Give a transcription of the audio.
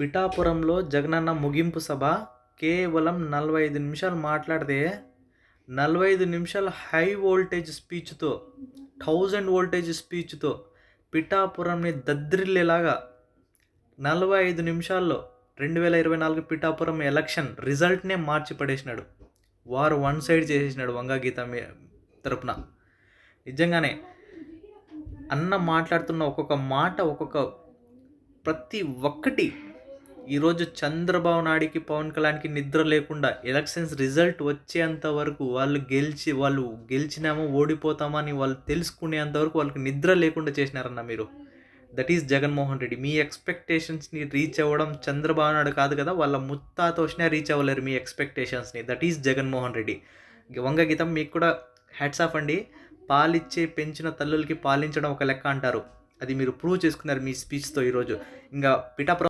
పిఠాపురంలో జగనన్న ముగింపు సభ కేవలం 45 నిమిషాలు మాట్లాడితే 45 నిమిషాల హై వోల్టేజ్ స్పీచ్తో 1000 వోల్టేజ్ స్పీచ్తో పిఠాపురంని దద్రిల్లేలాగా 45 నిమిషాల్లో 2024 పిఠాపురం ఎలక్షన్ రిజల్ట్నే మార్చి పడేసినాడు. వారు వన్ సైడ్ చేసేసినాడు వంగా గీత తరపున. నిజంగానే అన్న మాట్లాడుతున్న ఒక్కొక్క మాట, ప్రతి ఒక్కటి ఈరోజు చంద్రబాబు నాయుడికి, పవన్ కళ్యాణ్కి నిద్ర లేకుండా ఎలక్షన్స్ రిజల్ట్ వచ్చేంత వరకు వాళ్ళు గెలిచినామో ఓడిపోతామా అని వాళ్ళు తెలుసుకునేంత వరకు వాళ్ళకి నిద్ర లేకుండా చేసినారన్న మీరు. That is Jaganmohan Reddy. మీ ఎక్స్పెక్టేషన్స్ని రీచ్ అవ్వడం చంద్రబాబు నాయుడు కాదు కదా, వాళ్ళ ముత్తాత వచ్చినా రీచ్ అవ్వలేరు మీ ఎక్స్పెక్టేషన్స్ని. That is Jaganmohan Reddy. వంగ గీతం మీకు కూడా హ్యాట్స్ ఆఫ్ అండి. పాలిచ్చే పెంచిన తల్లులకి పాలించడం ఒక లెక్క అంటారు. అది మీరు ప్రూవ్ చేసుకున్నారు మీ స్పీచ్తో ఈరోజు. ఇంకా పిఠాపురం